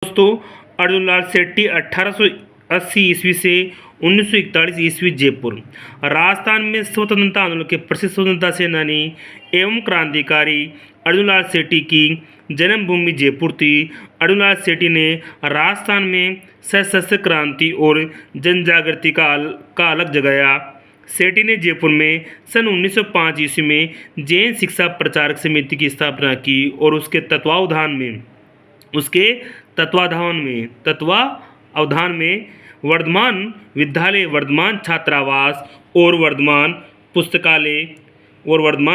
दोस्तों, अर्जुन लाल सेठी 1880 ईस्वी से 1941 ईस्वी जयपुर। राजस्थान में स्वतंत्रता आंदोलन के प्रसिद्ध स्वतंत्रता सेनानी एवं क्रांतिकारी अर्जुन लाल सेठी की जन्मभूमि जयपुर थी। अर्जुन लाल सेठी ने राजस्थान में सशस्त्र क्रांति और जनजागृति का अलग जगाया। सेठी ने जयपुर में सन 1905 ईस्वी में जैन शिक्षा प्रचारक समिति की स्थापना की और उसके तत्वावधान में वर्धमान विद्यालय, वर्धमान छात्रावास और वर्धमान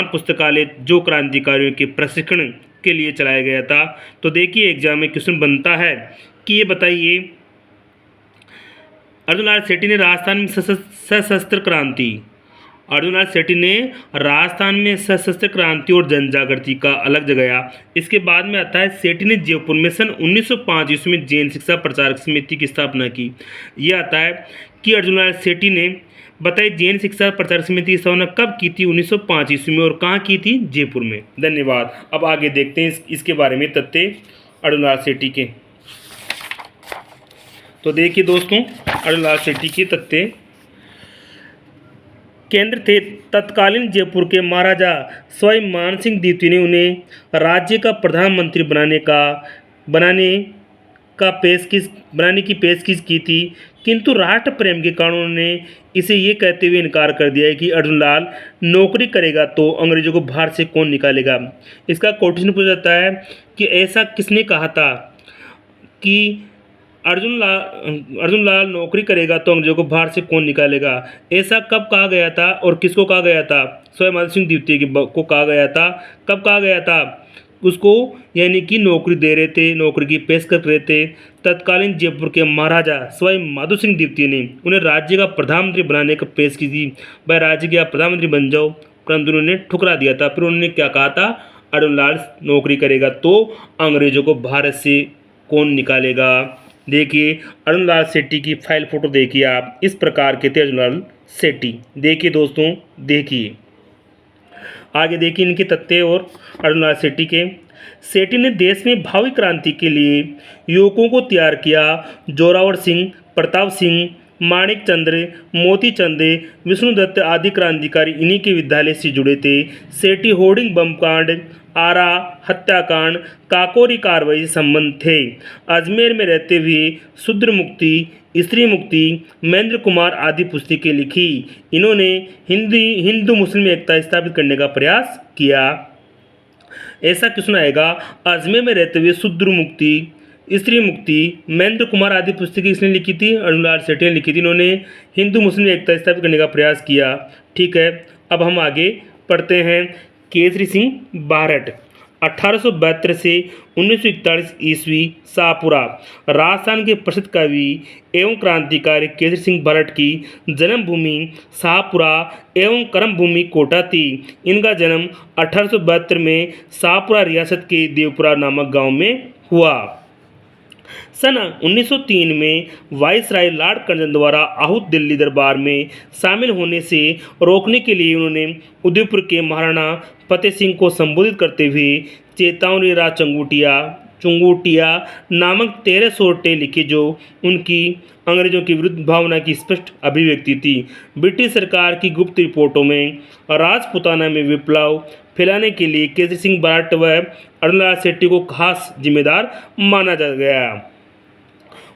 पुस्तकालय जो क्रांतिकारियों के प्रशिक्षण के लिए चलाया गया था। तो देखिए एग्जाम में क्वेश्चन बनता है कि ये बताइए, अर्जुन लाल सेठी ने राजस्थान में सशस्त्र क्रांति और जनजागृति का अलग जगाया। इसके बाद में आता है सेठी ने जयपुर में सन 1905 ईस्वी में जैन शिक्षा प्रचारक समिति की स्थापना की। यह आता है कि अर्जुन लाल सेठी ने बताइए जैन शिक्षा प्रचारक समिति की स्थापना कब की थी? 1905 ईस्वी में। और कहाँ की थी? जयपुर में। धन्यवाद। अब आगे देखते हैं इसके बारे में तथ्य अर्जुन लाल सेठी के। तो देखिए दोस्तों, अर्जुन लाल सेठी के तथ्य केंद्र थे। तत्कालीन जयपुर के महाराजा स्वयं मानसिंह द्वितीय ने उन्हें राज्य का प्रधानमंत्री बनाने की पेशकश की थी, किंतु राष्ट्र प्रेम के कारण उन्होंने इसे ये कहते हुए इनकार कर दिया है कि अर्जुन लाल नौकरी करेगा तो अंग्रेजों को बाहर से कौन निकालेगा। इसका क्वेश्चन पूछा जाता है कि ऐसा किसने कहा था कि अर्जुन लाल नौकरी करेगा तो अंग्रेजों को बाहर से कौन निकालेगा। ऐसा कब कहा गया था और किसको कहा गया था? स्वयं मानसिंह द्वितीय को कहा गया था। कब कहा गया था उसको? यानी कि नौकरी दे रहे थे, नौकरी की पेशकश कर रहे थे। तत्कालीन जयपुर के महाराजा स्वयं माधो सिंह द्वितीय ने उन्हें राज्य का प्रधानमंत्री बनाने का पेश की थी। भाई राज्य के आप प्रधानमंत्री बन जाओ, परंतु उन्होंने ठुकरा दिया था। फिर उन्होंने क्या कहा था? अर्जुन लाल नौकरी करेगा तो अंग्रेजों को भारत से कौन निकालेगा। देखिए अर्जुन लाल सेठी की फाइल फोटो देखिए आप, इस प्रकार के थे अर्जुन लाल सेठी। देखिए दोस्तों, देखिए आगे देखिए इनके तथ्य और अर्जुन लाल सेठी के। सेठी ने देश में भावी क्रांति के लिए युवकों को तैयार किया। जोरावर सिंह, प्रताप सिंह, माणिक चंद्र, मोती चंद, विष्णुदत्त आदि क्रांतिकारी इन्हीं के विद्यालय से जुड़े थे। सेठी होर्डिंग बम कांड, आरा हत्याकांड, काकोरी कार्रवाई से संबंध थे। अजमेर में रहते हुए शूद्र मुक्ति, स्त्री मुक्ति, महेंद्र कुमार आदि पुस्तकें लिखी। इन्होंने हिंदू मुस्लिम एकता स्थापित करने का प्रयास किया। ऐसा क्वेश्चन आएगा, अजमेर में रहते हुए शूद्र मुक्ति, स्त्री मुक्ति, महेंद्र कुमार आदि पुस्तकें इसने लिखी थी, अर्जुन लाल सेठी ने लिखी थी। इन्होंने हिंदू मुस्लिम एकता स्थापित करने का प्रयास किया। ठीक है, अब हम आगे पढ़ते हैं। केसरी सिंह बारहट 1872 से 1941 ईस्वी शाहपुरा। राजस्थान के प्रसिद्ध कवि एवं क्रांतिकारी केसरी सिंह बारहट की जन्मभूमि शाहपुरा एवं कर्मभूमि कोटा थी। इनका जन्म 1872 में शाहपुरा रियासत के देवपुरा नामक गांव में हुआ। सन 1903 में वाइसराय लॉर्ड कर्जन द्वारा आहूत दिल्ली दरबार में शामिल होने से रोकने के लिए उन्होंने उदयपुर के महाराणा फतेह सिंह को संबोधित करते हुए चेतावनी रा चुंगुटिया नामक 13 सोरठे लिखे, जो उनकी अंग्रेजों के विरुद्ध भावना की स्पष्ट अभिव्यक्ति थी। ब्रिटिश सरकार की गुप्त रिपोर्टों में राजपुताना में विप्लव फैलाने के लिए केसरी सिंह बारहट व अर्जुन लाल सेठी को खास जिम्मेदार माना जा गया।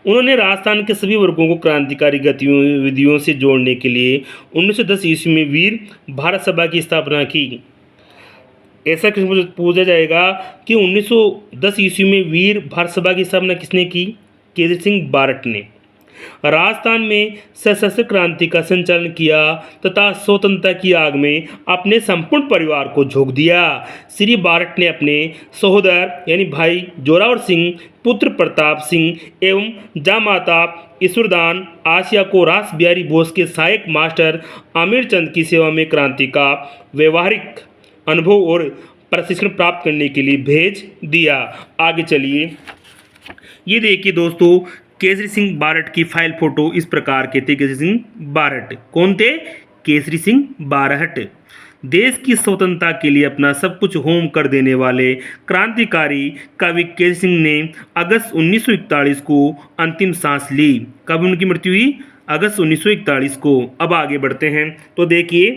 उन्होंने राजस्थान के सभी वर्गों को क्रांतिकारी गतिविधियों से जोड़ने के लिए 1910 ईस्वी में वीर भारत सभा की स्थापना की। ऐसा पूछा जाएगा कि 1910 ईस्वी में वीर भारत सभा की स्थापना किसने की? केसरी सिंह बारहट ने। राजस्थान में सशस्त्र क्रांति का संचालन किया तथा स्वतंत्रता की आग में अपने संपूर्ण परिवार को झोंक दिया। श्री बारहट ने अपने सहोदर यानी भाई जोरावर सिंह, पुत्र प्रताप सिंह एवं जामाता ईश्वरदान आसिया को रास बिहारी बोस के सहायक मास्टर आमिर चंद की सेवा में क्रांति का व्यवहारिक अनुभव और प्रशिक्षण प्राप्त करने के लिए भेज दिया। आगे चलिए, ये देखिए दोस्तों, केसरी सिंह बारहट की फाइल फोटो इस प्रकार के थे। केसरी सिंह बारहट कौन थे? केसरी सिंह बारहट। देश की स्वतंत्रता के लिए अपना सब कुछ होम कर देने वाले क्रांतिकारी कवि केसरी सिंह ने अगस्त 1941 को अंतिम सांस ली। कब उनकी मृत्यु हुई? अगस्त 1941 को। अब आगे बढ़ते हैं तो देखिए,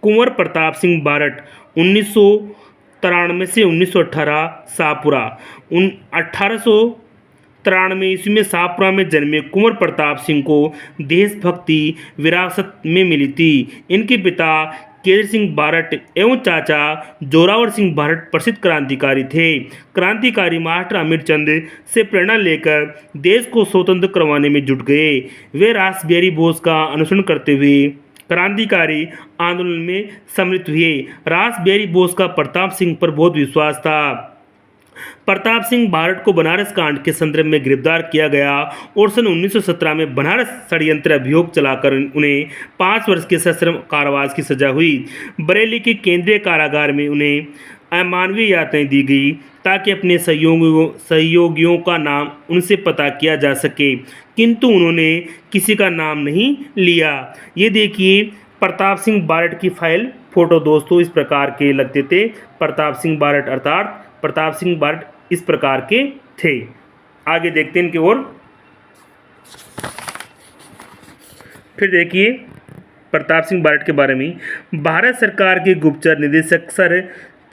कुंवर प्रताप सिंह बारट 1993 से 1918 शाहपुरा। 1893 ईस्वी में शाहपुरा में जन्मे कुंवर प्रताप सिंह को देशभक्ति विरासत में मिली थी। इनके पिता केसरी सिंह बारट एवं चाचा जोरावर सिंह बारट प्रसिद्ध क्रांतिकारी थे। क्रांतिकारी मास्टर अमीरचंद से प्रेरणा लेकर देश को स्वतंत्र करवाने में जुट गए। वे रासबिहारी बोस का अनुसरण करते हुए क्रांतिकारी आंदोलन में सम्मिलित हुए। रासबिहारी बोस का प्रताप सिंह पर बहुत विश्वास था। प्रताप सिंह बारट को बनारस कांड के संदर्भ में गिरफ्तार किया गया और सन 1917 में बनारस षड्यंत्र अभियोग चलाकर उन्हें 5 वर्ष के सश्रम कारावास की सजा हुई। बरेली के केंद्रीय कारागार में उन्हें अमानवीय यातनाएं दी गई ताकि अपने सहयोगियों का नाम उनसे पता किया जा सके, किंतु उन्होंने किसी का नाम नहीं लिया। ये देखिए प्रताप सिंह बारट की फाइल फोटो दोस्तों इस प्रकार के लगते थे। प्रताप सिंह बारट अर्थात प्रताप सिंह बारट इस प्रकार के थे। आगे देखते हैं इनकी ओर। फिर देखिए प्रताप सिंह बारट के बारे में, भारत सरकार के गुप्तचर निदेशक सर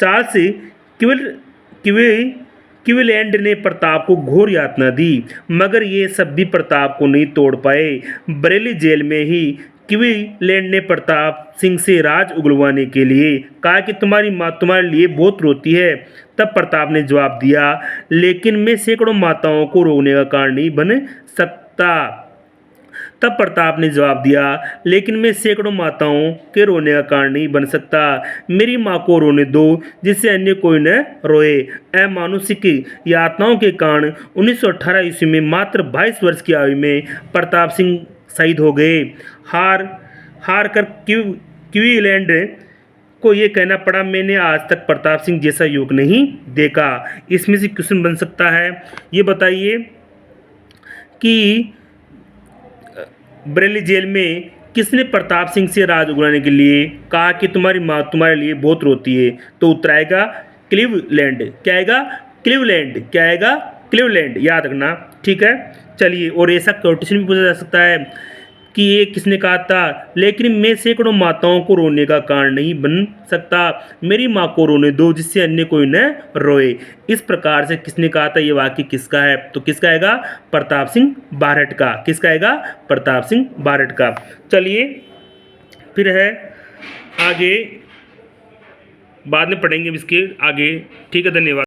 चार्ल्स क्लीवेलैंड ने प्रताप को घोर यातना दी, मगर ये सब भी प्रताप को नहीं तोड़ पाए। बरेली जेल में ही क्लीवेलैंड ने प्रताप सिंह से राज उगलवाने के लिए कहा कि तुम्हारी माँ तुम्हारे लिए बहुत रोती है। तब प्रताप ने जवाब दिया, लेकिन मैं सैकड़ों माताओं को रोने का कारण नहीं बन सकता। तब प्रताप ने जवाब दिया, लेकिन मैं सैकड़ों माताओं के रोने का कारण नहीं बन सकता। मेरी माँ को रोने दो जिससे अन्य कोई न रोए। अमानुषिक यातनाओं के कारण 1918 ईस्वी में मात्र 22 वर्ष की आयु में प्रताप सिंह शहीद हो गए। हार कर क्लीवेलैंड को ये कहना पड़ा, मैंने आज तक प्रताप सिंह जैसा युवक नहीं देखा। इसमें से क्वेश्चन बन सकता है, ये बताइए कि बरेली जेल में किसने प्रताप सिंह से राज उगलाने के लिए कहा कि तुम्हारी माँ तुम्हारे लिए बहुत रोती है? तो उत्तर आएगा क्लीवेलैंड। क्या आएगा? क्लीवेलैंड। क्या आएगा? क्लीवेलैंड। याद रखना, ठीक है। चलिए, और ऐसा क्वेश्चन भी पूछा जा सकता है कि ये किसने कहा था, लेकिन मैं सैकड़ों माताओं को रोने का कारण नहीं बन सकता। मेरी माँ को रोने दो जिससे अन्य कोई न रोए। इस प्रकार से किसने कहा था? ये वाक्य किसका है? तो किसका आएगा? प्रताप सिंह बारट का। किसका आएगा? प्रताप सिंह बारट का। चलिए फिर है आगे, बाद में पढ़ेंगे इसके आगे। ठीक है, धन्यवाद।